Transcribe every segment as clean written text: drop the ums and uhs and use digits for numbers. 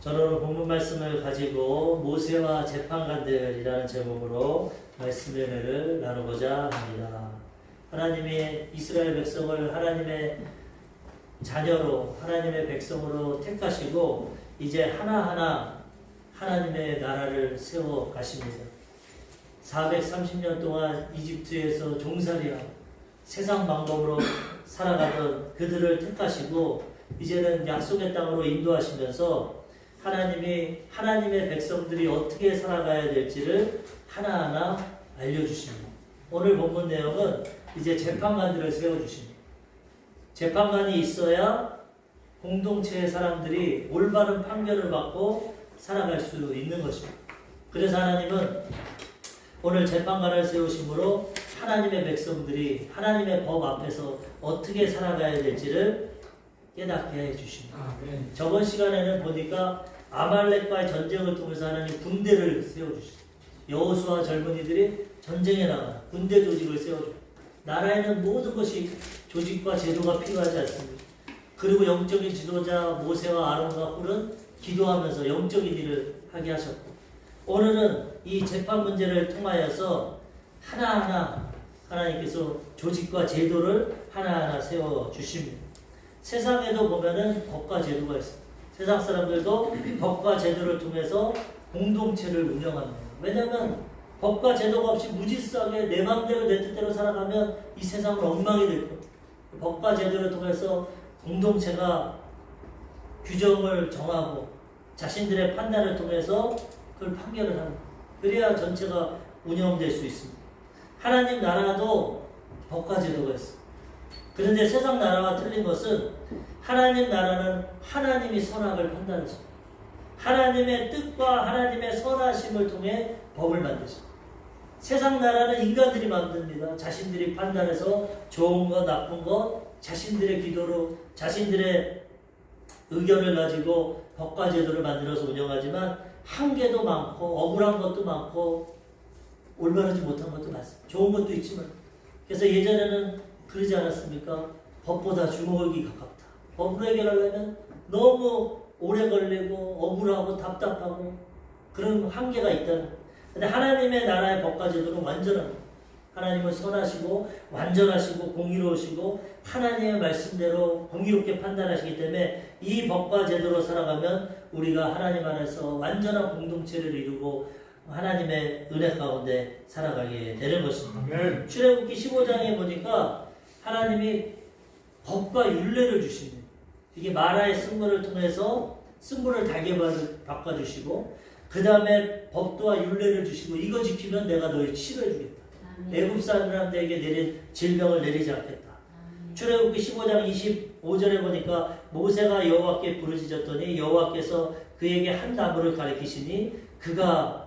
저는 오늘 본문 말씀을 가지고 모세와 재판관들이라는 제목으로 말씀의 은혜를 나누고자 합니다. 하나님이 이스라엘 백성을 하나님의 자녀로 하나님의 백성으로 택하시고 이제 하나하나 하나님의 나라를 세워 가십니다. 430년 동안 이집트에서 종살이하고 세상 방법으로 살아가던 그들을 택하시고 이제는 약속의 땅으로 인도하시면서 하나님이 하나님의 백성들이 어떻게 살아가야 될지를 하나하나 알려주십니다. 오늘 본문 내용은 이제 재판관들을 세워주십니다. 재판관이 있어야 공동체의 사람들이 올바른 판결을 받고 살아갈 수 있는 것입니다. 그래서 하나님은 오늘 재판관을 세우심으로 하나님의 백성들이 하나님의 법 앞에서 어떻게 살아가야 될지를 깨닫게 해주십니다. 저번 시간에는 보니까 아말렉과의 전쟁을 통해서 하나님 군대를 세워주십니다. 여호수아 젊은이들이 전쟁에 나가 군대 조직을 세워줍니다. 나라에는 모든 것이 조직과 제도가 필요하지 않습니다. 그리고 영적인 지도자 모세와 아론과 훌은 기도하면서 영적인 일을 하게 하셨고, 오늘은 이 재판 문제를 통하여서 하나하나 하나님께서 조직과 제도를 하나하나 세워주십니다. 세상에도 보면은 법과 제도가 있습니다. 세상 사람들도 법과 제도를 통해서 공동체를 운영합니다. 왜냐하면 법과 제도가 없이 무질서하게 내 마음대로 내 뜻대로 살아가면 이 세상은 엉망이 될 겁니다. 법과 제도를 통해서 공동체가 규정을 정하고 자신들의 판단을 통해서 그걸 판결을 합니다. 그래야 전체가 운영될 수 있습니다. 하나님 나라도 법과 제도가 있습니다. 그런데 세상 나라와 틀린 것은 하나님 나라는 하나님이 선악을 판단하십니다. 하나님의 뜻과 하나님의 선하심을 통해 법을 만드십니다. 세상 나라는 인간들이 만듭니다. 자신들이 판단해서 좋은 것, 나쁜 것, 자신들의 기도로, 자신들의 의견을 가지고 법과 제도를 만들어서 운영하지만 한계도 많고 억울한 것도 많고 올바르지 못한 것도 많습니다. 좋은 것도 있지만. 그래서 예전에는 그러지 않았습니까? 법보다 주먹이 가깝다. 법으로 해결하려면 너무 오래 걸리고 억울하고 답답하고 그런 한계가 있다는. 근데 하나님의 나라의 법과 제도는 완전합니다. 하나님은 선하시고 완전하시고 공의로우시고 하나님의 말씀대로 공의롭게 판단하시기 때문에 이 법과 제도로 살아가면 우리가 하나님 안에서 완전한 공동체를 이루고 하나님의 은혜 가운데 살아가게 되는 것입니다. 출애굽기 15장에 보니까 하나님이 법과 율례를 주십니다. 이게 마라의 승부를 통해서 승부를 달게 바꿔주시고 그 다음에 법도와 율례를 주시고 이거 지키면 내가 너희 치료해 주겠다. 애굽 사람들에게 내린 질병을 내리지 않겠다. 출애굽기 15장 25절에 보니까 모세가 여호와께 부르짖었더니 여호와께서 그에게 한 나무를 가리키시니 그가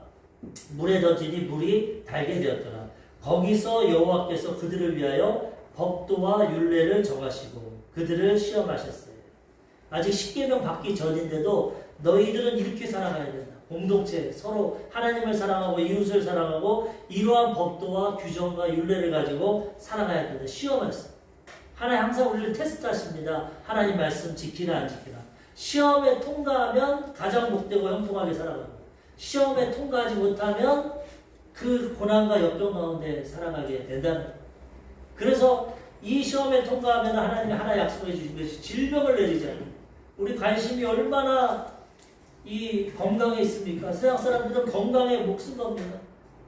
물에 던지니 물이 달게 되었더라. 거기서 여호와께서 그들을 위하여 법도와 율례를 정하시고 그들을 시험하셨어요. 아직 십계명 받기 전인데도 너희들은 이렇게 살아가야 된다. 공동체 서로 하나님을 사랑하고 이웃을 사랑하고 이러한 법도와 규정과 율례를 가지고 살아가야 된다. 시험했어. 하나님 항상 우리를 테스트하십니다. 하나님 말씀 지키나 안 지키나. 시험에 통과하면 가장 복되고 형통하게 살아갑니다. 시험에 통과하지 못하면 그 고난과 역경 가운데 살아가게 된다는 거예요. 그래서 이 시험에 통과하면 하나님이 하나 약속해 주신 것이 질병을 내리지 않는. 우리 관심이 얼마나 이 건강에 있습니까? 세상 사람들은 건강에 목숨 겁니다.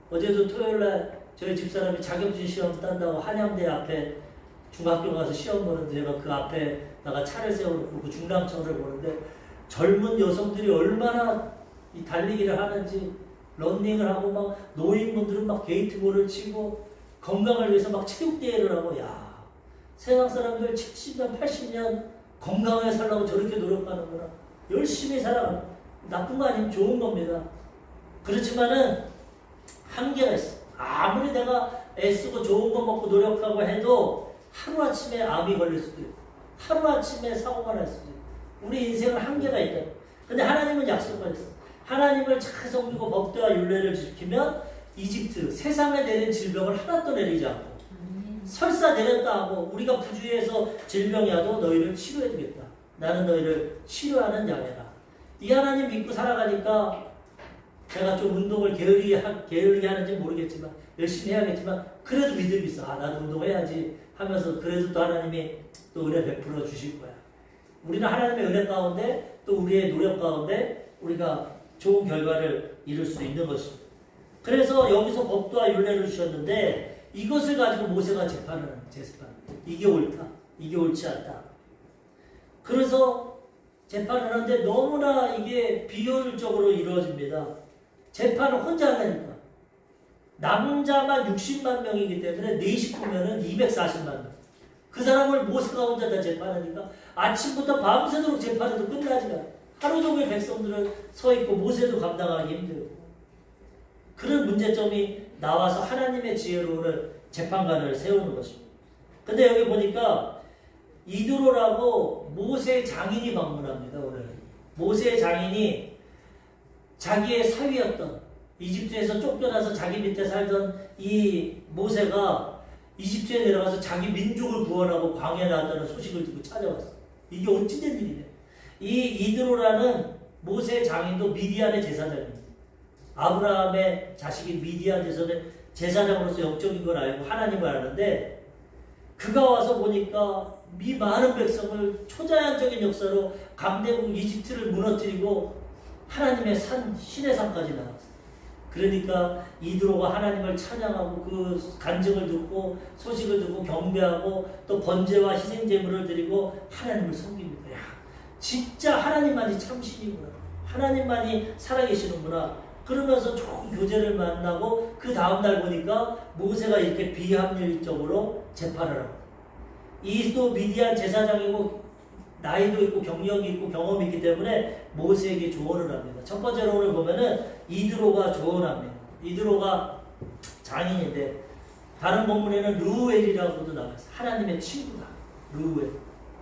어제도 토요일날 저희 집사람이 자격증 시험 딴다고 한양대 앞에 중학교 가서 시험 보는데 제가 그 앞에다가 차를 세워놓고 그 중랑천을 보는데 젊은 여성들이 얼마나 이 달리기를 하는지 런닝을 하고 막 노인분들은 막 게이트볼을 치고 건강을 위해서 막 체육대회를 하고 야 세상 사람들 70년 80년 건강하게 살려고 저렇게 노력하는구나. 열심히 살아가는 나쁜 거 아니면 좋은 겁니다. 그렇지만은 한계가 있어. 아무리 내가 애쓰고 좋은 거 먹고 노력하고 해도 하루아침에 암이 걸릴 수도 있고 하루아침에 사고가 날 수도 있고 우리 인생은 한계가 있다. 근데 하나님은 약속하셨어. 하나님을 잘 섬기고 법도와 율례를 지키면 이집트 세상에 내린 질병을 하나도 내리지 않고 설사 내렸다 하고 우리가 부주의해서 질병이 와도 너희를 치료해 주겠다. 나는 너희를 치료하는 양이라. 이 하나님 믿고 살아가니까 제가 좀 운동을 게을리게 하는지 모르겠지만 열심히 해야겠지만 그래도 믿음이 있어. 아, 나도 운동해야지 하면서 그래도 또 하나님이 또 은혜 베풀어 주실 거야. 우리는 하나님의 은혜 가운데 또 우리의 노력 가운데 우리가 좋은 결과를 이룰 수 있는 것입니다. 그래서 여기서 법도와 율례를 주셨는데 이것을 가지고 모세가 재판. 이게 옳다. 이게 옳지 않다. 그래서 재판을 하는데 너무나 이게 비효율적으로 이루어집니다. 재판을 혼자 하니까. 남자만 60만 명이기 때문에 네 식구면은 240만 명. 그 사람을 모세가 혼자 다 재판하니까 아침부터 밤새도록 재판해도 끝나지가 않아요. 하루 종일 백성들은 서 있고 모세도 감당하기 힘들고. 그런 문제점이 나와서 하나님의 지혜로 오늘 재판관을 세우는 것입니다. 근데 여기 보니까 이드로라고 모세의 장인이 방문합니다. 오늘 모세의 장인이 자기의 사위였던 이집트에서 쫓겨나서 자기 밑에 살던 이 모세가 이집트에 내려가서 자기 민족을 구원하고 광야에 나왔다는 소식을 듣고 찾아왔어. 이게 어찌된 일이냐. 이 이드로라는 모세의 장인도 미디안의 제사장입니다. 아브라함의 자식인 미디안에서는 제사장으로서 영적인 걸 알고 하나님을 아는데 그가 와서 보니까 이 많은 백성을 초자연적인 역사로 강대국 이집트를 무너뜨리고 하나님의 산, 신의 산까지 나왔어요. 그러니까 이드로가 하나님을 찬양하고 그 간증을 듣고 소식을 듣고 경배하고 또 번제와 희생제물을 드리고 하나님을 섬깁니다. 야, 진짜 하나님만이 참신이구나. 하나님만이 살아계시는구나. 그러면서 좋은 교제를 만나고 그 다음날 보니까 모세가 이렇게 비합리적으로 재판을 하고 이도 미디안 제사장이고 나이도 있고 경력이 있고 경험이 있기 때문에 모세에게 조언을 합니다. 첫 번째로 오늘 보면은 이드로가 조언합니다. 이드로가 장인인데 다른 본문에는 루엘이라고도 나와있어요. 하나님의 친구다. 루엘.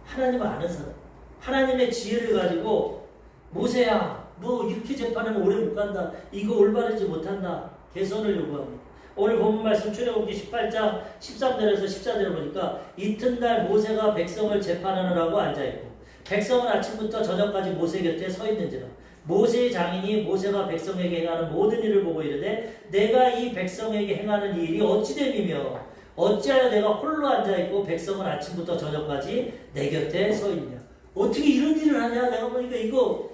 하나님을 아는 사람. 하나님의 지혜를 가지고 모세야 너 이렇게 재판하면 오래 못 간다. 이거 올바르지 못한다. 개선을 요구합니다. 오늘 본문 말씀 출애굽기 18장 13절에서 14절을 보니까 이튿날 모세가 백성을 재판하느라고 앉아있고 백성은 아침부터 저녁까지 모세 곁에 서 있는지라 모세의 장인이 모세가 백성에게 행하는 모든 일을 보고 이르되 내가 이 백성에게 행하는 이 일이 어찌됨이며 어찌하여 내가 홀로 앉아있고 백성은 아침부터 저녁까지 내 곁에 서 있냐. 어떻게 이런 일을 하냐. 내가 보니까 이거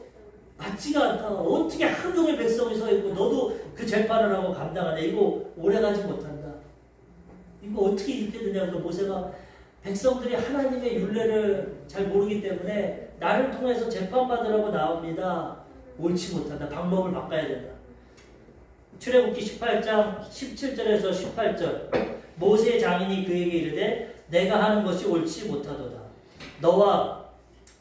맞지가 않다. 어떻게 하루 종일 백성이 서 있고 너도 그 재판을 하고 감당하냐. 이거 오래가지 못한다. 이거 어떻게 이렇게 되냐. 그래서 모세가 백성들이 하나님의 율례를 잘 모르기 때문에 나를 통해서 재판받으라고 나옵니다. 옳지 못한다. 방법을 바꿔야 된다. 출애굽기 18장 17절에서 18절 모세의 장인이 그에게 이르되 내가 하는 것이 옳지 못하도다. 너와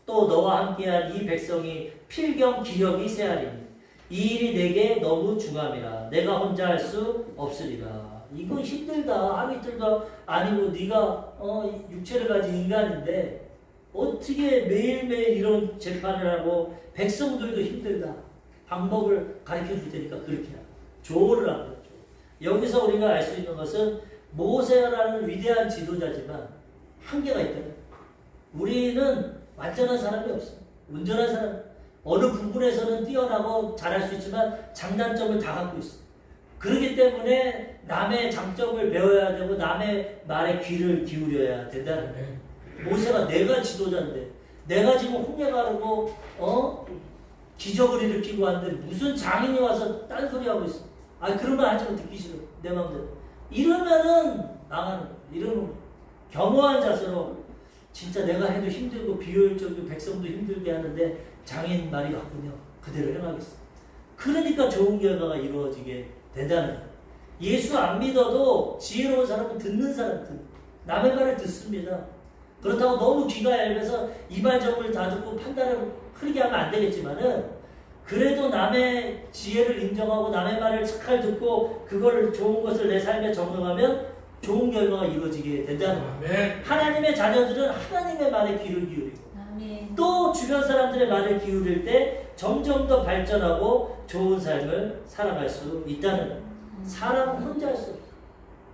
함께한 이 백성이 필경 기력이 세하리니 이 일이 내게 너무 중함이라 내가 혼자 할 수 없으리라. 이거 힘들다. 하루 이틀도 아니고 네가 육체를 가진 인간인데 어떻게 매일매일 이런 재판을 하고 백성들도 힘들다. 방법을 가르쳐 줄 테니까 그렇게 하라. 조언을 하는 거죠. 여기서 우리가 알 수 있는 것은 모세라는 위대한 지도자지만 한계가 있다. 우리는 완전한 사람이 없어. 온전한 사람. 어느 부분에서는 뛰어나고 잘할 수 있지만 장단점을 다 갖고 있어. 그렇기 때문에 남의 장점을 배워야 되고 남의 말에 귀를 기울여야 된다는 거예요. 모세가 내가 지도자인데 내가 지금 홍해 가르고 기적을 일으키고 하는데 무슨 장인이 와서 딴소리 하고 있어. 아 그런 말 하지 마. 듣기 싫어. 내 마음대로. 이러면은 나가는 거야. 이러면 겸허한 자세로 진짜 내가 해도 힘들고 비효율적이고 백성도 힘들게 하는데 장인 말이 맞군요. 그대로 행하겠어. 그러니까 좋은 결과가 이루어지게 된다는 거예요. 예수 안 믿어도 지혜로운 사람은 듣는 사람 남의 말을 듣습니다. 그렇다고 너무 귀가 얇아서 이발적을 다 듣고 판단을 흐리게 하면 안 되겠지만은 그래도 남의 지혜를 인정하고 남의 말을 잘 듣고 그걸 좋은 것을 내 삶에 적용하면 좋은 결과가 이루어지게 된다는 거예요. 하나님의 자녀들은 하나님의 말에 귀를 기울이고 아멘. 또 주변 사람들의 말을 기울일 때 점점 더 발전하고 좋은 삶을 살아갈 수 있다는 거예요. 사람은 혼자 할 수 없어.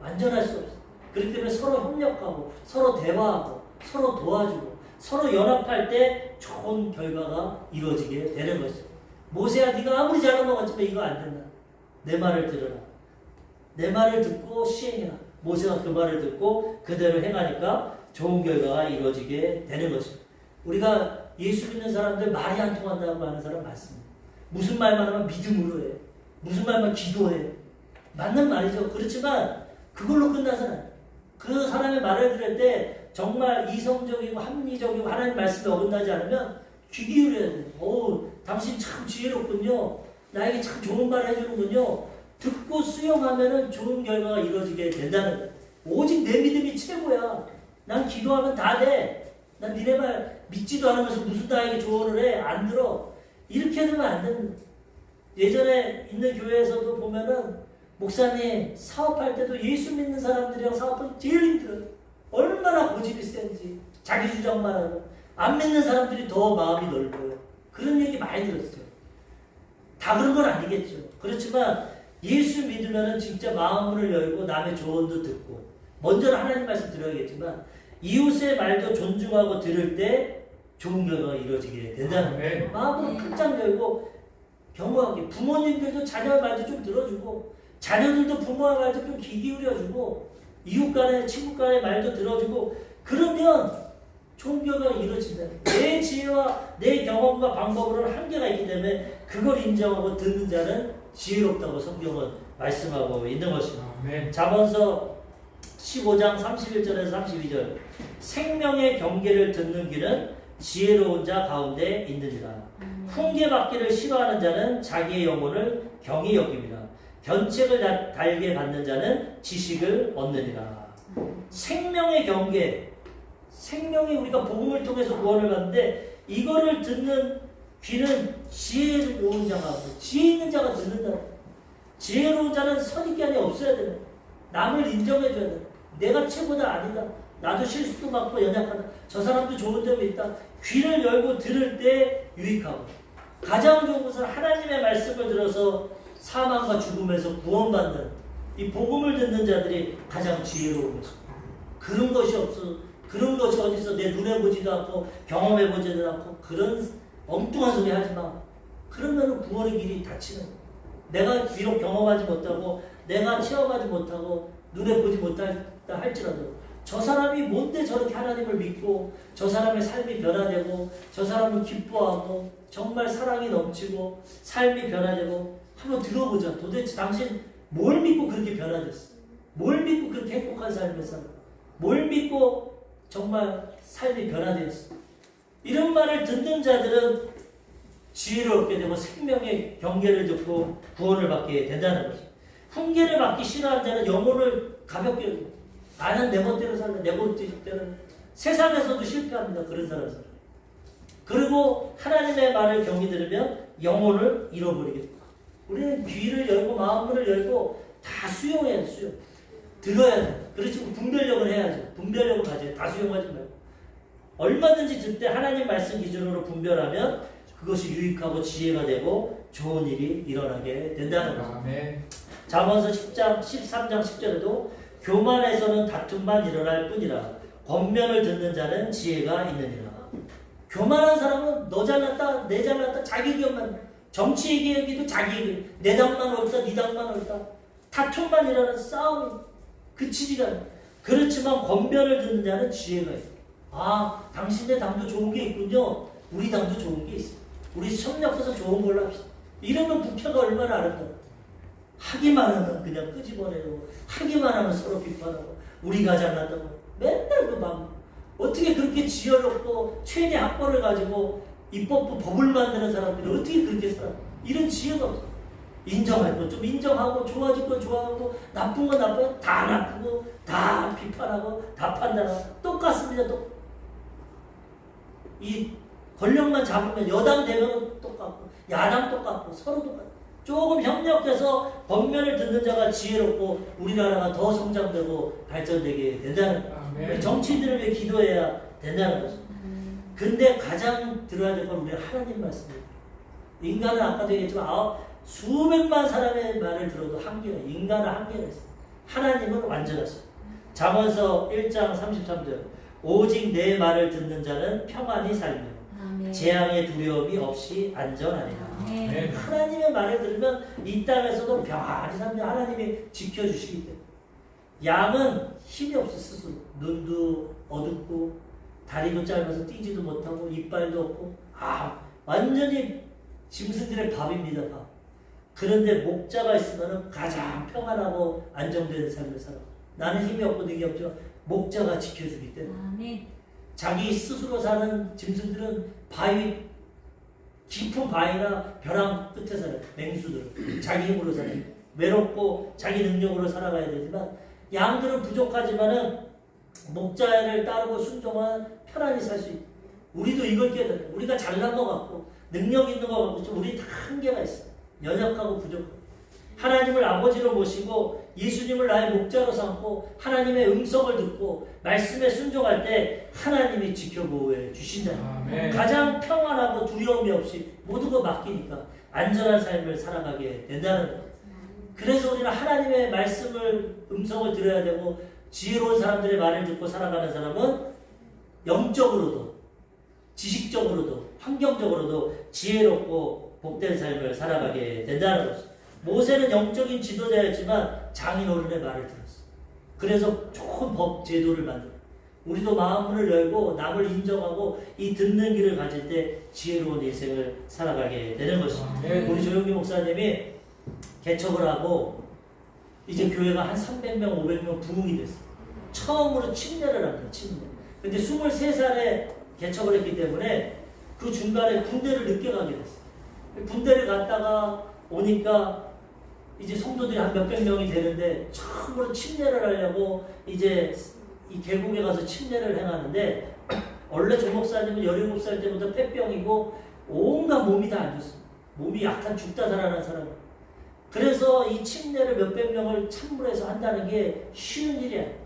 완전할 수 없어. 그렇기 때문에 서로 협력하고 서로 대화하고 서로 도와주고 서로 연합할 때 좋은 결과가 이루어지게 되는 것이죠. 모세야 네가 아무리 잘난 것 같지만 이거 안 된다. 내 말을 들어라. 내 말을 듣고 시행해라. 모세가 그 말을 듣고 그대로 행하니까 좋은 결과가 이루어지게 되는 것입니다. 우리가 예수 믿는 사람들 말이 안 통한다고 하는 사람 많습니다. 무슨 말만 하면 믿음으로 해. 무슨 말만 기도해. 맞는 말이죠. 그렇지만 그걸로 끝나서는 안 돼요. 그 사람의 말을 들을 때 정말 이성적이고 합리적이고 하나님 말씀에 어긋나지 않으면 귀 기울여야 돼요. 오, 당신 참 지혜롭군요. 나에게 참 좋은 말 해주는군요. 듣고 수용하면은 좋은 결과가 이루어지게 된다는 거예요. 오직 내 믿음이 최고야. 난 기도하면 다 돼. 난 니네 말 믿지도 않으면서 무슨 나에게 조언을 해. 안 들어. 이렇게 되면 안 된다. 예전에 있는 교회에서도 보면은 목사님 사업할 때도 예수 믿는 사람들이랑 사업하기 제일 힘들어요. 얼마나 고집이 센지. 자기 주장만 하고. 안 믿는 사람들이 더 마음이 넓어요. 그런 얘기 많이 들었어요. 다 그런 건 아니겠죠. 그렇지만 예수 믿으면 진짜 마음을 열고 남의 조언도 듣고 먼저는 하나님 말씀 들어야겠지만 이웃의 말도 존중하고 들을 때 좋은 결과가 이루어지게 된다는 거예요. 마음으로 깜짝 열고 경고하게 부모님들도 자녀의 말도 좀 들어주고 자녀들도 부모의 말도 좀 귀 기울여주고 이웃 간의 친구 간의 말도 들어주고 그러면 좋은 결과가 이루어진다. 내 지혜와 내 경험과 방법으로는 한계가 있기 때문에 그걸 인정하고 듣는 자는 지혜롭다고 성경은 말씀하고 있는 것입니다. 잠언서 15장 31절에서 32절 생명의 경계를 듣는 길은 지혜로운 자 가운데 있느니라. 훈계받기를 싫어하는 자는 자기의 영혼을 경히 여깁니다. 견책을 달게 받는 자는 지식을 얻느니라. 생명의 경계, 생명이 우리가 복음을 통해서 구원을 받는데 이거를 듣는 귀는 지혜로운 자가 지혜 있는 자가 듣는다. 지혜로운 자는 선입견이 없어야 되는. 남을 인정해줘야 돼. 내가 최고다 아니다. 나도 실수도 많고 연약하다. 저 사람도 좋은 점이 있다. 귀를 열고 들을 때 유익하고 가장 좋은 것은 하나님의 말씀을 들어서 사망과 죽음에서 구원받는 이 복음을 듣는 자들이 가장 지혜로운 것입니다. 그런 것이 없어. 그런 것이 어디서 내 눈에 보지도 않고 경험해 보지도 않고 그런 엉뚱한 소리 하지 마. 그러면 구원의 길이 닫히는 거야. 내가 비록 경험하지 못하고 내가 체험하지 못하고 눈에 보지 못한다 할지라도 저 사람이 뭔데 저렇게 하나님을 믿고 저 사람의 삶이 변화되고 저 사람을 기뻐하고 정말 사랑이 넘치고 삶이 변화되고 한번 들어보자. 도대체 당신 뭘 믿고 그렇게 변화됐어? 뭘 믿고 그렇게 행복한 삶을 살아? 뭘 믿고 정말 삶이 변화되었어? 이런 말을 듣는 자들은 지혜롭게 되고 생명의 경계를 듣고 구원을 받게 된다는 것이. 훈계를 받기 싫어하는 자는 영혼을 가볍게 여겨. 나는 내 멋대로 살다. 내 멋대로 세상에서도 실패합니다. 그런 사람들. 그리고 하나님의 말을 경히 들으면 영혼을 잃어버리게 됩니다. 우리는 귀를 열고 마음을 열고 다 수용해야 돼. 수용. 들어야 돼. 그렇지. 분별력을 해야죠. 분별력을 가져야 돼. 다 수용하지 말고. 얼마든지 듣되 하나님 말씀 기준으로 분별하면 그것이 유익하고 지혜가 되고 좋은 일이 일어나게 된다는 거죠. 잠언서 10장, 13장 10절에도 교만에서는 다툼만 일어날 뿐이라 권면을 듣는 자는 지혜가 있느니라. 교만한 사람은 너 잘났다 내 잘났다 자기 기업만 정치 얘기도 자기 얘기 내 당만 옳다 네 당만 옳다 다툼만 일어나는 싸움이 그치지가 않아. 그렇지만 권면을 듣는 자는 지혜가 있다. 아 당신네 당도 좋은 게 있군요. 우리 당도 좋은 게 있어. 우리 협력해서 좋은 걸로 합시다. 이러면 국회가 얼마나 아름다워. 하기만 하면 그냥 끄집어내고 하기만 하면 서로 비판하고 우리가 잘난다고 맨날 그 맘. 어떻게 그렇게 지혜롭고 최대 학벌을 가지고 입법부 법을 만드는 사람들이 어떻게 그렇게 살아? 이런 지혜가 없어. 인정할 건 좀 인정하고 좋아질 건 좋아하고 나쁜 건 나쁘고 다 나쁘고 다 비판하고 다 판단하고 똑같습니다. 이 권력만 잡으면 여당 되면 똑같고 야당 똑같고 서로 똑같고 조금 협력해서 권면을 듣는 자가 지혜롭고 우리나라가 더 성장되고 발전되게 된다는 거예요. 정치인들을 위해 기도해야 된다는 거죠. 근데 가장 들어야 될 건 우리 하나님 말씀입니다. 인간은 아까도 얘기했지만 수백만 사람의 말을 들어도 한계가 인간은 한계가 있어요. 하나님은 완전하십니다. 잠언서 1장 33절 오직 내 말을 듣는 자는 평안히 살며 아멘. 재앙의 두려움이 없이 안전하리라. 아멘. 하나님의 말을 들으면 이 땅에서도 평안히 삽니다. 하나님이 지켜주시기 때문에. 양은 힘이 없어 스스로. 눈도 어둡고 다리도 짧아서 뛰지도 못하고 이빨도 없고 완전히 짐승들의 밥입니다. 밥. 그런데 목자가 있으면 가장 평안하고 안정된 삶을 살아. 나는 힘이 없고 능력이 없지만 목자가 지켜주기 때문에. 아멘. 자기 스스로 사는 짐승들은 바위, 깊은 바위나 벼랑 끝에 살아요. 맹수들. 자기 힘으로 살아요. 외롭고 자기 능력으로 살아가야 되지만 양들은 부족하지만은 목자를 따르고 순종한 편안히 살 수 있고 우리도 이걸 깨달아요. 우리가 잘난 것 같고 능력 있는 것 같고 우리 다 한계가 있어요. 연약하고 부족하고 하나님을 아버지로 모시고 예수님을 나의 목자로 삼고 하나님의 음성을 듣고 말씀에 순종할 때 하나님이 지켜보호해 주신다. 아멘. 가장 평안하고 두려움이 없이 모든 거 맡기니까 안전한 삶을 살아가게 된다는 거예요. 그래서 우리는 하나님의 말씀을 음성을 들어야 되고 지혜로운 사람들의 말을 듣고 살아가는 사람은 영적으로도 지식적으로도 환경적으로도 지혜롭고 복된 삶을 살아가게 된다는 것이죠. 모세는 영적인 지도자였지만 장인어른의 말을 들었어. 그래서 좋은 법 제도를 만들어. 우리도 마음을 열고 남을 인정하고 이 듣는 길을 가질 때 지혜로운 인생을 살아가게 되는 것입니다. 우리 조용기 목사님이 개척을 하고 이제 교회가 한 300명, 500명 부흥이 됐어. 처음으로 침례를 합니다. 침례. 근데 23살에 개척을 했기 때문에 그 중간에 군대를 늦게 가게 됐어. 군대를 갔다가 오니까 이제 성도들이 한 몇백 명이 되는데 처음으로 침례를 하려고 이제 이 계곡에 가서 침례를 행하는데 원래 조 목사님은 17살 때부터 폐병이고 온갖 몸이 다 안 좋습니다. 몸이 약간 죽다 살아난 사람이에요. 그래서 이 침례를 몇백 명을 찬물에서 한다는 게 쉬운 일이 아니에요.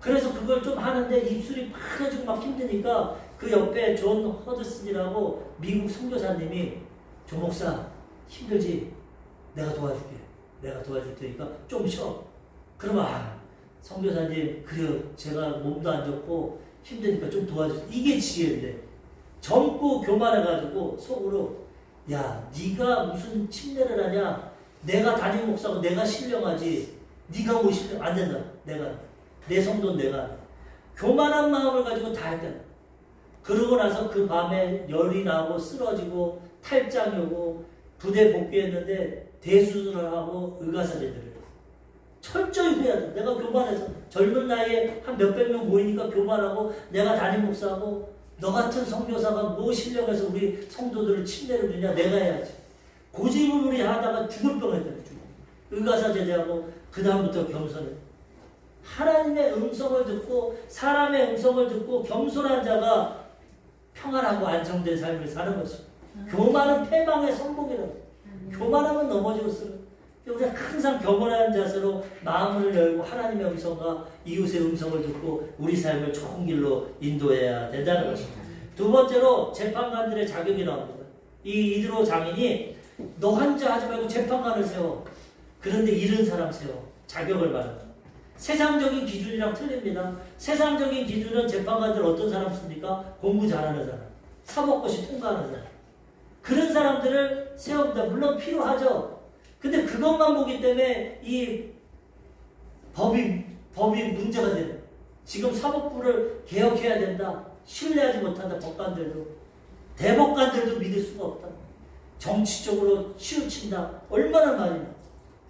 그래서 그걸 좀 하는데 입술이 파래지고 막 힘드니까 그 옆에 존 허드슨이라고 미국 선교사님이 조 목사 힘들지? 내가 도와줄게. 내가 도와줄 테니까 좀 쉬어. 그러면 선교사님 그래요. 제가 몸도 안 좋고 힘드니까 좀 도와주세요. 이게 지혜인데 젊고 교만해가지고 속으로 야 네가 무슨 침례를 하냐. 내가 담임 목사고 내가 신령하지. 네가 뭐 신령 안 된다. 내가 내 성도는 내가 교만한 마음을 가지고 다 했다. 그러고 나서 그 밤에 열이 나고 쓰러지고 탈장이 오고 부대 복귀했는데 대수술을 하고 의가사제들을 했어. 철저히 후회하다. 내가 교만해서 젊은 나이에 한 몇백 명 모이니까 교만하고 내가 담임 목사하고 너 같은 선교사가 뭐 신령해서 우리 성도들을 침례를 주냐. 내가 해야지. 고집을 하다가 죽을 뻔했다는 죽어. 의가사제대하고 그 다음부터 겸손해. 하나님의 음성을 듣고 사람의 음성을 듣고 겸손한 자가 평안하고 안정된 삶을 사는 것입니다. 교만은 패망의 선봉이라고. 교만하면 넘어지고 쓰는. 우리가 항상 겸손한 자세로 마음을 열고 하나님의 음성과 이웃의 음성을 듣고 우리 삶을 좋은 길로 인도해야 된다는 것입니다. 두 번째로 재판관들의 자격이 나옵니다. 이 이드로 장인이 너 혼자 하지 말고 재판관을 세워. 그런데 잃은 사람 세워. 자격을 말합니다. 세상적인 기준이랑 틀립니다. 세상적인 기준은 재판관들 어떤 사람 씁니까? 공부 잘하는 사람, 사법고시 통과하는 사람. 그런 사람들을 세웁니다. 물론 필요하죠. 근데 그것만 보기 때문에 이 법이 문제가 되는. 지금 사법부를 개혁해야 된다. 신뢰하지 못한다. 법관들도. 대법관들도 믿을 수가 없다. 정치적으로 치우친다. 얼마나 말이냐.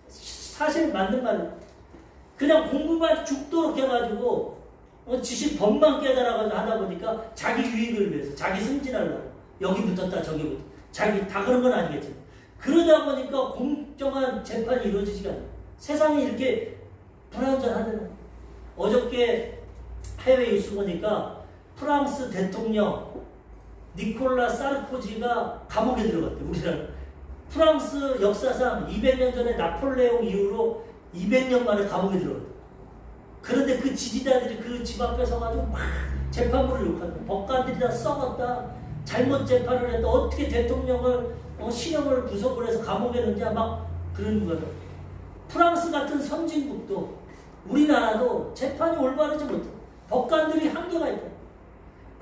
사실 맞는 말이야. 그냥 공부만 죽도록 해가지고 지식 법만 깨달아가지고 하다 보니까 자기 유익을 위해서 자기 승진하려고 여기 붙었다 저기 붙었다 자기 다 그런 건 아니겠지. 그러다 보니까 공정한 재판이 이루어지지가 않아요. 세상이 이렇게 불안전하다는. 어저께 해외 뉴스 보니까 프랑스 대통령 니콜라 사르코지가 감옥에 들어갔대. 우리나라 프랑스 역사상 200년 전에 나폴레옹 이후로 200년 만에 감옥에 들어갔다. 그런데 그 지지자들이 그 집 앞에 서가지고 막 재판부를 욕한다. 법관들이 다 썩었다. 잘못 재판을 했다. 어떻게 대통령을 신형을 구속을 해서 감옥에 넣냐 막 그러는 거예요. 프랑스 같은 선진국도 우리나라도 재판이 올바르지 못해. 법관들이 한계가 있다.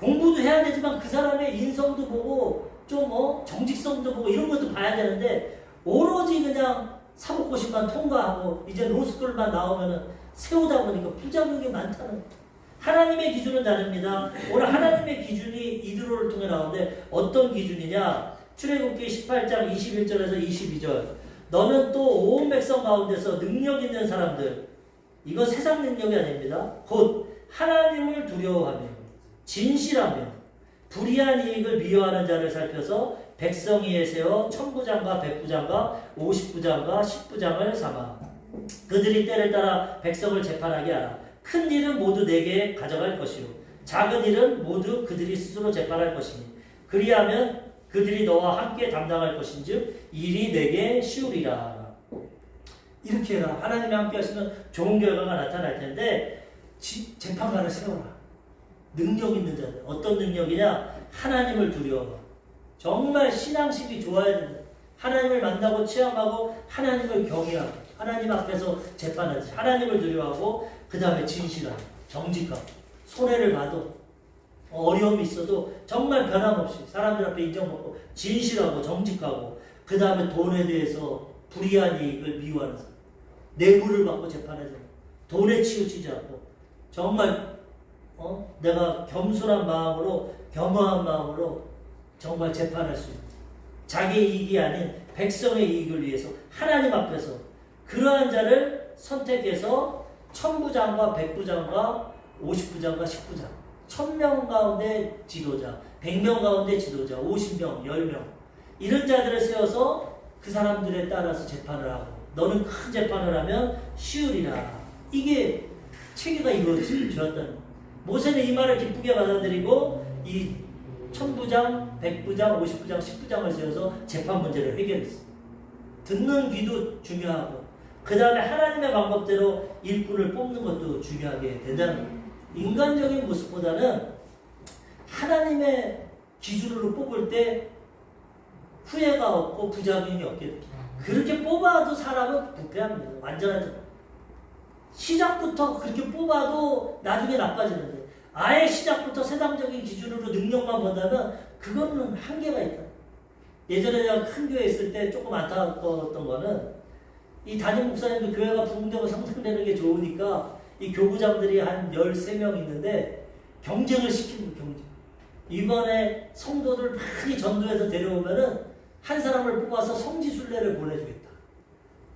공부도 해야 되지만 그 사람의 인성도 보고 좀 정직성도 보고 이런 것도 봐야 되는데 오로지 그냥 사법고시만 통과하고 이제 로스쿨만 나오면은 세우다 보니까 부작용이 많다는 거예요. 하나님의 기준은 다릅니다. 오늘 하나님의 기준이 이드로를 통해 나오는데 어떤 기준이냐? 출애굽기 18장 21절에서 22절. 너는 또 온 백성 가운데서 능력 있는 사람들, 이거 세상 능력이 아닙니다. 곧 하나님을 두려워하며 진실하며 불의한 이익을 미워하는 자를 살펴서 백성 위에 세워 천부장과 백부장과 50부장과 10부장을 삼아 그들이 때를 따라 백성을 재판하게 하라. 큰 일은 모두 내게 가져갈 것이요 작은 일은 모두 그들이 스스로 재판할 것이니 그리하면 그들이 너와 함께 담당할 것인즉 일이 내게 쉬우리라. 이렇게 해라. 하나님이 함께 하시면 좋은 결과가 나타날 텐데 재판관을 세워라. 능력 있는 자들. 어떤 능력이냐? 하나님을 두려워. 정말 신앙심이 좋아야 된다. 하나님을 만나고 체험하고 하나님을 경외하고 하나님 앞에서 재판하지. 하나님을 두려워하고 그 다음에 진실하고 정직하고 손해를 봐도 어려움이 있어도 정말 변함없이 사람들 앞에 인정받고 진실하고 정직하고 그 다음에 돈에 대해서 불의한 이익을 미워하는 사람. 뇌물을 받고 재판하지 않고 돈에 치우치지 않고 정말 내가 겸손한 마음으로 겸허한 마음으로 정말 재판할 수 있는 자기 이익이 아닌 백성의 이익을 위해서 하나님 앞에서 그러한 자를 선택해서 천부장과 백부장과 50부장과 10부장 1000명 가운데 지도자 100명 가운데 지도자 50명 10명 이런 자들을 세워서 그 사람들에 따라서 재판을 하고 너는 큰 재판을 하면 쉬우리라. 이게 체계가 이루어졌다는 거예요. 모세는 이 말을 기쁘게 받아들이고 이 천부장, 백부장, 50부장, 10부장을 세워서 재판 문제를 해결했어요. 듣는 귀도 중요하고 그 다음에 하나님의 방법대로 일꾼을 뽑는 것도 중요하게 된다는 거예요. 인간적인 모습보다는 하나님의 기준으로 뽑을 때 후회가 없고 부작용이 없게 돼요. 그렇게 뽑아도 사람은 부패합니다. 완전하죠. 시작부터 그렇게 뽑아도 나중에 나빠지는데 아예 시작부터 세상적인 기준으로 능력만 본다면 그거는 한계가 있다. 예전에 내가 큰 교회에 있을 때 조금 안타까웠던 거는 이 담임 목사님도 교회가 부흥되고 성장되는 게 좋으니까 이 교구장들이 한 13명 있는데 경쟁을 시키는 경쟁. 이번에 성도들 많이 전도해서 데려오면은 한 사람을 뽑아서 성지순례를 보내주겠다.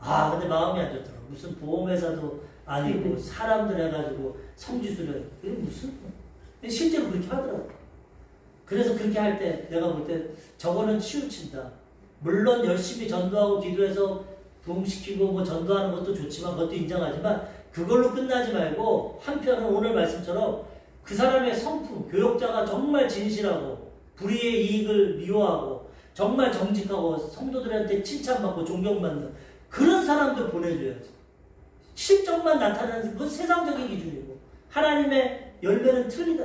아, 근데 마음이 안 좋더라고. 무슨 보험회사도 아니고 사람들 해가지고 성지순례. 이게 무슨? 실제로 그렇게 하더라고. 그래서 그렇게 할 때 내가 볼 때 저거는 치우친다. 물론 열심히 전도하고 기도해서 부흥시키고 뭐 전도하는 것도 좋지만 그것도 인정하지만 그걸로 끝나지 말고 한편은 오늘 말씀처럼 그 사람의 성품, 교역자가 정말 진실하고 불의의 이익을 미워하고 정말 정직하고 성도들한테 칭찬받고 존경받는 그런 사람들 보내줘야지. 실적만 나타나는 그건 세상적인 기준이고 하나님의 열매는 틀리다.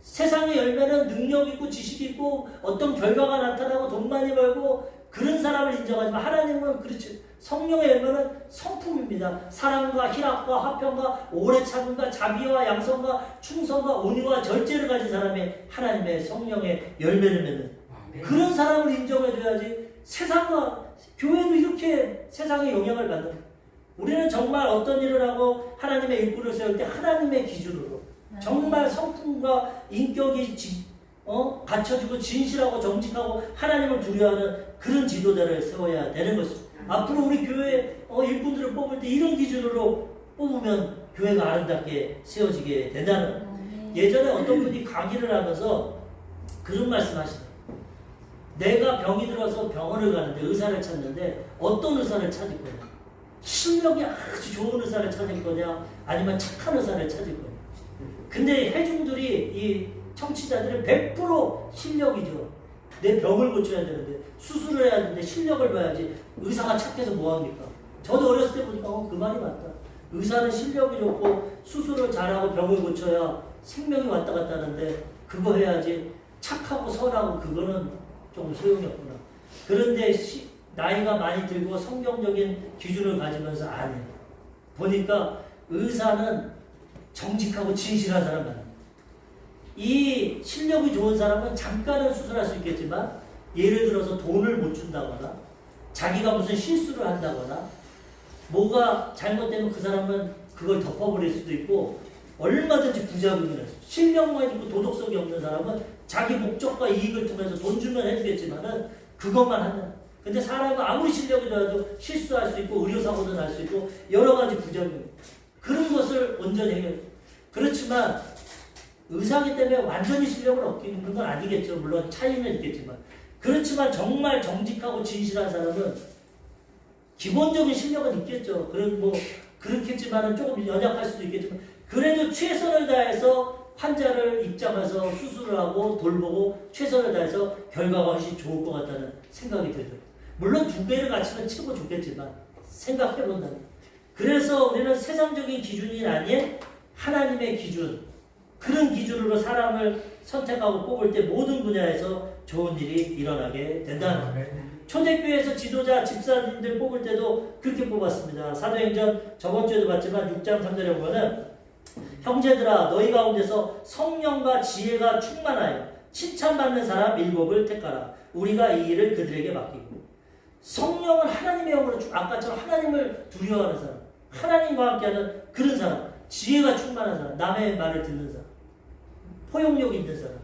세상의 열매는 능력 있고 지식 있고 어떤 결과가 나타나고 돈 많이 벌고 그런 사람을 인정하지만 하나님은 그렇지. 성령의 열매는 성품입니다. 사랑과 희락과 화평과 오래 참음과 자비와 양성과 충성과 온유와 절제를 가진 사람이 하나님의 성령의 열매를 맺는 그런 사람을 인정해줘야지. 세상과 교회도 이렇게 세상에 영향을 받는. 우리는 정말 어떤 일을 하고 하나님의 일꾼을 세울 때 하나님의 기준으로 정말 성품과 인격이 갖춰지고 진실하고 정직하고 하나님을 두려워하는 그런 지도자를 세워야 되는 것입니다. 앞으로 우리 교회 일꾼들을 뽑을 때 이런 기준으로 뽑으면 교회가 아름답게 세워지게 된다는 거예요. 예전에 어떤 분이 강의를 하면서 그런 말씀 하시더라고요. 내가 병이 들어서 병원을 가는데 의사를 찾는데 어떤 의사를 찾을 거냐? 실력이 아주 좋은 의사를 찾을 거냐? 아니면 착한 의사를 찾을 거냐? 근데 회중들이 이 청취자들은 100% 실력이죠. 내 병을 고쳐야 되는데 수술을 해야 되는데 실력을 봐야지 의사가 착해서 뭐합니까? 저도 어렸을 때 보니까 그 말이 맞다. 의사는 실력이 좋고 수술을 잘하고 병을 고쳐야 생명이 왔다 갔다 하는데 그거 해야지 착하고 선하고 그거는 좀 소용이 없구나. 그런데 나이가 많이 들고 성경적인 기준을 가지면서 안 해요. 보니까 의사는 정직하고 진실한 사람 많아요. 이 실력이 좋은 사람은 잠깐은 수술할 수 있겠지만 예를 들어서 돈을 못 준다거나 자기가 무슨 실수를 한다거나 뭐가 잘못되면 그 사람은 그걸 덮어버릴 수도 있고 얼마든지 부작용이 날 수 있어요. 실력만 있고 도덕성이 없는 사람은 자기 목적과 이익을 통해서 돈 주면 해주겠지만은 그것만 한다. 근데 사람은 아무리 실력이 좋아도 실수할 수 있고 의료사고도 날 수 있고 여러 가지 부작용 그런 것을 온전히 해결. 그렇지만 의사기 때문에 완전히 실력을 얻기는 건 아니겠죠. 물론 차이는 있겠지만 그렇지만 정말 정직하고 진실한 사람은 기본적인 실력은 있겠죠. 그런 뭐 그렇겠지만은 조금 연약할 수도 있겠지만 그래도 최선을 다해서 환자를 입장해서 수술을 하고 돌보고 최선을 다해서 결과가 훨씬 좋을 것 같다는 생각이 들어요. 물론 두 배를 갖추면 최고 좋겠지만 생각해본다면 그래서 우리는 세상적인 기준이 아닌 하나님의 기준 그런 기준으로 사람을 선택하고 뽑을 때 모든 분야에서 좋은 일이 일어나게 된다는 거예요. 초대교회에서 지도자 집사님들 뽑을 때도 그렇게 뽑았습니다. 사도행전 저번 주에도 봤지만 6장 3절에 보면은 형제들아 너희 가운데서 성령과 지혜가 충만하여 칭찬받는 사람 7을 택하라. 우리가 이 일을 그들에게 맡기고 성령은 하나님의 영으로 아까처럼 하나님을 두려워하는 사람 하나님과 함께하는 그런 사람 지혜가 충만한 사람 남의 말을 듣는 사람 포용력 있는 사람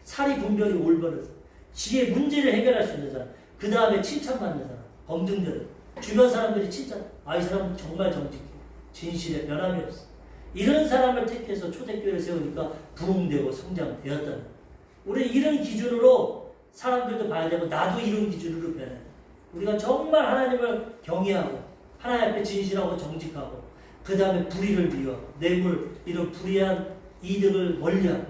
사리 분별이 올바른 사람 지혜 문제를 해결할 수 있는 사람 그 다음에 칭찬받는 사람 검증되는 주변 사람들이 칭찬 이 사람은 정말 정직해 진실에 변함이 없어 이런 사람을 택해서 초대교회를 세우니까 부흥되고 성장되었다는 우리 이런 기준으로 사람들도 봐야 되고 나도 이런 기준으로 변해야 돼 우리가 정말 하나님을 경외하고 하나님 앞에 진실하고 정직하고 그 다음에 불의를 미워하고 뇌물 이런 불의한 이득을 멀리하고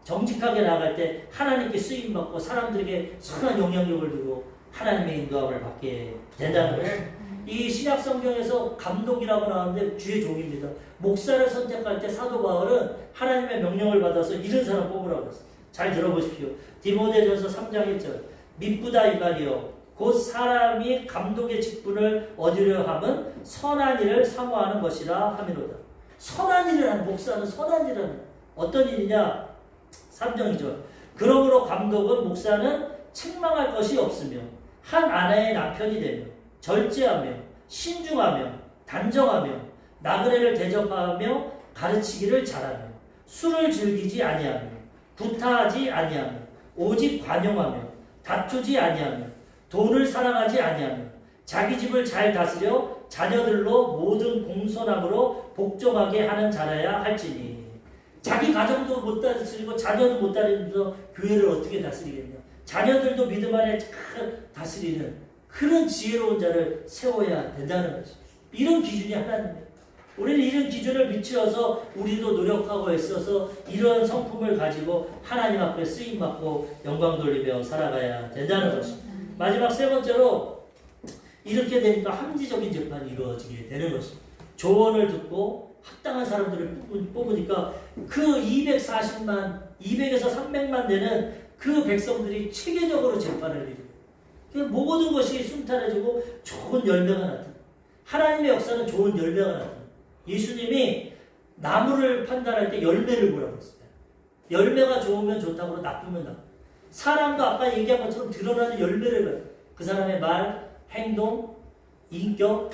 정직하게 나아갈 때 하나님께 쓰임받고 사람들에게 선한 영향력을 두고 하나님의 인도함을 받게 된다는 거예요. 이 신약 성경에서 감독이라고 나오는데 주의 종입니다. 목사를 선택할 때 사도 바울은 하나님의 명령을 받아서 이런 사람 뽑으라고 했어요. 잘 들어보십시오. 디모데전서 3장 1절 미쁘다 이 말이요 곧 사람이 감독의 직분을 얻으려 함은 선한 일을 사모하는 것이라 하미로다. 선한 일을 하는 목사는 선한 일을 하는 어떤 일이냐 3장 2절 그러므로 감독은 목사는 책망할 것이 없으며 한 아내의 남편이 되며 절제하며 신중하며 단정하며 나그네를 대접하며 가르치기를 잘하며 술을 즐기지 아니하며 구타하지 아니하며 오직 관용하며 다투지 아니하며 돈을 사랑하지 아니하며 자기 집을 잘 다스려 자녀들로 모든 공손함으로 복종하게 하는 자라야 할지니 자기 가정도 못 다스리고 자녀도 못 다스리면서 교회를 어떻게 다스리겠냐 자녀들도 믿음 안에 잘 다스리는 그런 지혜로운 자를 세워야 된다는 거죠. 이런 기준이 하나님이에요. 우리는 이런 기준을 미치어서 우리도 노력하고 애써서 이런 성품을 가지고 하나님 앞에 쓰임받고 영광 돌리며 살아가야 된다는 것입니다. 마지막 세 번째로 이렇게 되니까 합리적인 재판이 이루어지게 되는 것입니다. 조언을 듣고 합당한 사람들을 뽑으니까 그 240만, 200에서 300만 되는 그 백성들이 체계적으로 재판을 이루어요. 모든 것이 순탄해지고 좋은 열매가 나타나요. 하나님의 역사는 좋은 열매가 나타나요. 예수님이 나무를 판단할 때 열매를 보라고 했어요. 열매가 좋으면 좋다고 나쁘면 나쁘고 사람도 아까 얘기한 것처럼 드러나는 열매를 봐요. 그 사람의 말, 행동, 인격,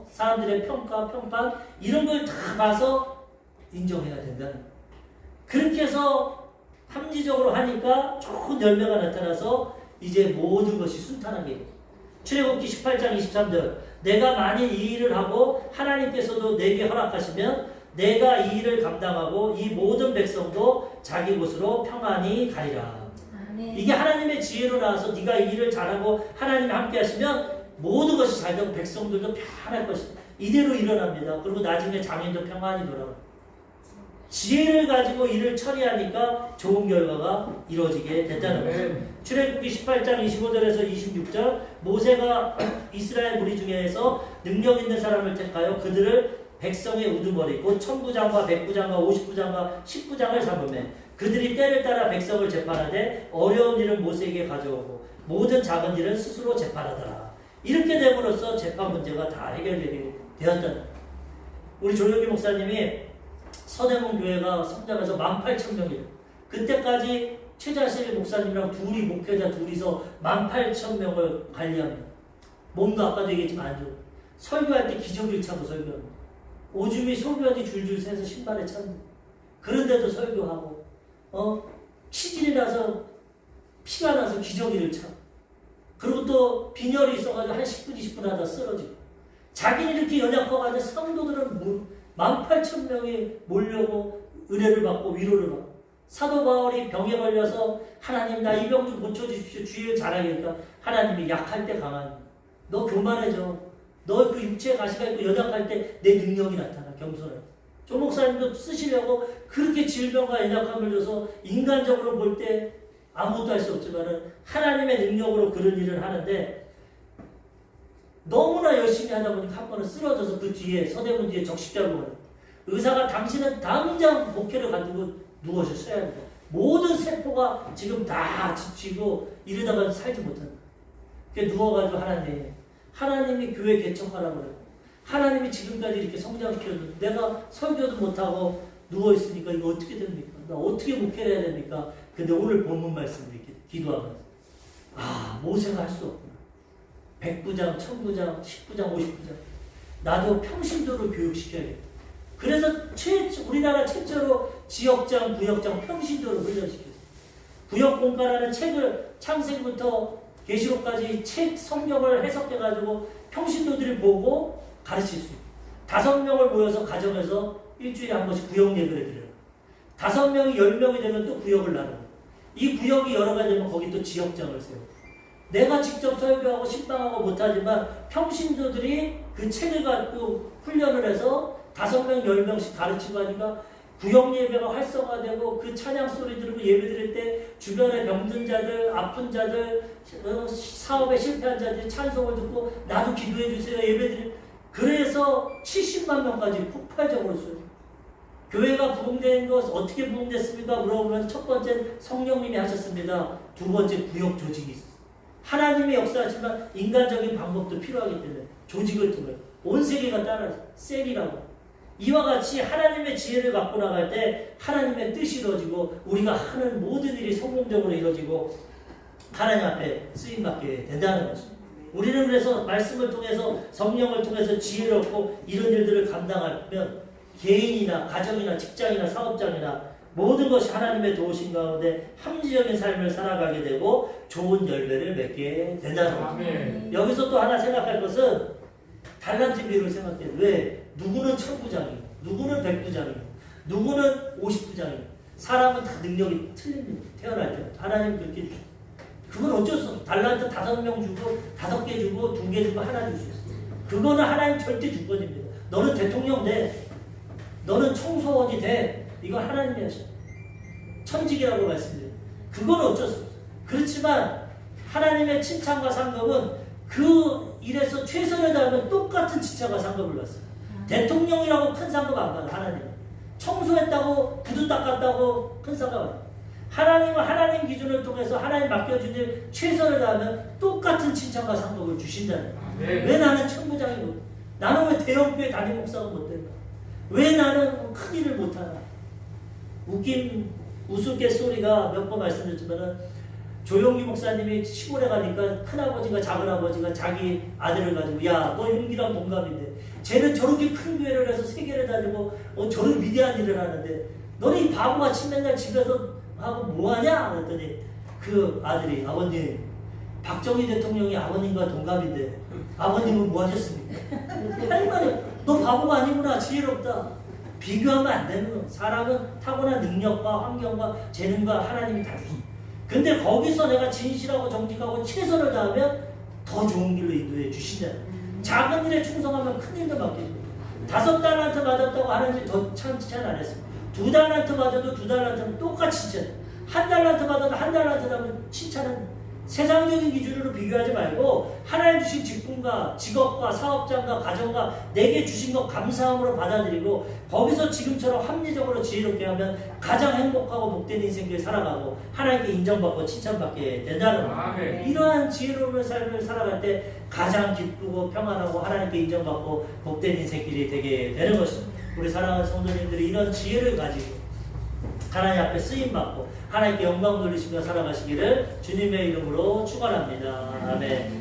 사람들의 평가, 평판 이런 걸 다 봐서 인정해야 된다는 거예요. 그렇게 해서 합리적으로 하니까 좋은 열매가 나타나서 이제 모든 것이 순탄하게 돼요. 출애굽기 18장 23절 내가 만일 이 일을 하고 하나님께서도 내게 허락하시면 내가 이 일을 감당하고 이 모든 백성도 자기 곳으로 평안히 가리라. 이게 하나님의 지혜로 나와서 네가 이 일을 잘하고 하나님이 함께 하시면 모든 것이 잘 되고 백성들도 평안할 것이다. 이대로 일어납니다. 그리고 나중에 장인도 평안히 돌아가요. 지혜를 가지고 일을 처리하니까 좋은 결과가 이루어지게 됐다는 거예요. 출애굽기 18장 25절에서 26절 모세가 이스라엘 무리 중에서 능력 있는 사람을 택하여 그들을 백성의 우두머리 곧 천부장과 백부장과 50부장과 10부장을 삼으며 그들이 때를 따라 백성을 재판하되 어려운 일은 모세에게 가져오고 모든 작은 일은 스스로 재판하더라. 이렇게 됨으로써 재판 문제가 다 해결되게 되었다는 우리 조영기 목사님이 서대문 교회가 성장해서 18,000명이래요. 그때까지 최자실 목사님이랑 둘이 목회자 둘이서 18,000명을 관리합니다. 몸도 아까도 얘기했지만 안 좋고 설교할 때 기저귀를 차고 설교합니다. 오줌이 소변이 줄줄 새서 신발에 찹니다. 그런데도 설교하고 치질이 나서 피가 나서 기저귀를 차. 그리고 또 빈혈이 있어가지고 한 10분 20분 하다 쓰러지고 자기는 이렇게 연약해가지고 성도들은 18,000명이 몰려고 은혜를 받고 위로를 받고 사도 바울이 병에 걸려서 하나님 나 이 병 좀 고쳐주십시오 주의를 잘하게 하니까 하나님이 약할 때 강하니 너 교만해져 너 그 육체에 가시가 있고 연약할 때 내 능력이 나타나 겸손해 조 목사님도 쓰시려고 그렇게 질병과 연약함을 줘서 인간적으로 볼 때 아무것도 할 수 없지만은 하나님의 능력으로 그런 일을 하는데 너무나 열심히 하다 보니까 한 번은 쓰러져서 그 뒤에 서대문 뒤에 적십자로 가요. 의사가 당신은 당장 목회를 가지고 누워서 쉬어야 된다. 모든 세포가 지금 다 지치고 이러다가 살지 못한다. 그래서 누워가지고 하나님이 교회 개척하라고 그래요. 하나님이 지금까지 이렇게 성장시켜도 내가 설교도 못하고 누워있으니까 이거 어떻게 됩니까? 나 어떻게 목회를 해야 됩니까? 근데 오늘 본문 말씀을 이렇게 기도하면서 모세가 할 수 없구나. 100부장, 1000부장, 10부장, 50부장 나도 평신도를 교육시켜야겠다. 그래서 우리나라 최초로 지역장, 구역장, 평신도를 훈련시켰어요. 구역공과라는 책을 창세기부터 계시록까지 책 성경을 해석해가지고 평신도들이 보고 가르칠 수 있어요. 5명을 모여서 가정에서 일주일에 한 번씩 구역 예배를 드려요. 5명이 10명이 되면 또 구역을 나눠요. 이 구역이 여러 가지 되면 거기 또 지역장을 세워요. 내가 직접 설교하고 신방하고 못하지만 평신도들이 그 책을 갖고 훈련을 해서 5명, 10명씩 가르치고 하니까 구역 예배가 활성화되고 그 찬양 소리 들으고 예배 드릴 때 주변에 병든 자들, 아픈 자들, 사업에 실패한 자들이 찬송을 듣고 나도 기도해 주세요 예배 드릴 그래서 70만 명까지 폭발적으로 쏘요. 교회가 부흥된 것 어떻게 부흥됐습니까? 물어보면 첫 번째 성령님이 하셨습니다. 두 번째 구역 조직이 있었어요. 하나님의 역사하지만 인간적인 방법도 필요하기 때문에 조직을 통해 온 세계가 따라서 셀이라고 이와 같이 하나님의 지혜를 갖고 나갈 때 하나님의 뜻이 이루어지고 우리가 하는 모든 일이 성공적으로 이루어지고 하나님 앞에 쓰임받게 된다는 것입니다. 우리는 그래서 말씀을 통해서 성령을 통해서 지혜를 얻고 이런 일들을 감당하면 개인이나 가정이나 직장이나 사업장이나 모든 것이 하나님의 도우심 가운데 합리적인 삶을 살아가게 되고 좋은 열매를 맺게 된다는 것입니다. 여기서 또 하나 생각할 것은 달란트 비율을 생각해요. 왜? 누구는 1000부장이고 누구는 100부장이고 누구는 50부장이고 사람은 다 능력이 틀립니다. 태어날 때 하나님 그렇게 주셨어요. 그건 어쩔 수 없어. 달란트 5명 주고 5개 주고 2개 주고 하나 줄 수 있어요. 그거는 하나님 절대 주권입니다. 너는 대통령 돼. 너는 청소원이 돼. 이건 하나님이 하셔. 천직이라고 말씀드려요. 그건 어쩔 수 없어. 그렇지만 하나님의 칭찬과 상급은 그 일에서 최선을 다하면 똑같은 칭찬과 상급을 받습니다. 대통령이라고 큰 상급 안 받아. 하나님은. 청소했다고 구두 닦았다고 큰 상급 안 받아. 하나님은 하나님 기준을 통해서 하나님 맡겨준 일 최선을 다하면 똑같은 칭찬과 상급을 주신다는 거예요. 왜 나는 천부장이고 나는 왜 대형교회 담임 목사가 못 된다? 왜 나는 큰 일을 못하나? 우스갯소리가 몇 번 말씀드렸지만은 조용기 목사님이 시골에 가니까 큰아버지가 작은아버지가 자기 아들을 가지고 야, 너 용기랑 동갑인데 쟤는 저렇게 큰 교회를 해서 세계를 다니고 저런 위대한 일을 하는데 너는 이 바보같이 맨날 집에서 하고 뭐하냐? 그랬더니 그 아들이 아버님 박정희 대통령이 아버님과 동갑인데 아버님은 뭐 하셨습니까? 할 말이 너 바보가 아니구나. 지혜롭다. 비교하면 안 되는 거. 사람은 타고난 능력과 환경과 재능과 하나님이 다 주십니다. 근데 거기서 내가 진실하고 정직하고 최선을 다하면 더 좋은 길로 인도해 주신다. 작은 일에 충성하면 큰 일도 맡겨줍니다. 5달란트 받았다고 하나님이 더 칭찬 안 했습니다. 2달란트 받아도 2달란트는 똑같이 칭찬. 1달란트 받아도 1달란트 하면 칭찬은 세상적인 기준으로 비교하지 말고 하나님 주신 직분과 직업과 사업장과 가정과 내게 주신 것 감사함으로 받아들이고 거기서 지금처럼 합리적으로 지혜롭게 하면 가장 행복하고 복된 인생을 살아가고 하나님께 인정받고 칭찬받게 된다는 거예요. 이러한 지혜로운 삶을 살아갈 때 가장 기쁘고 평안하고 하나님께 인정받고 복된 인생길이 되게 되는 것입니다. 우리 사랑하는 성도님들이 이런 지혜를 가지고 하나님 앞에 쓰임받고 하나님께 영광 돌리시며 살아가시기를 주님의 이름으로 축원합니다. 아멘.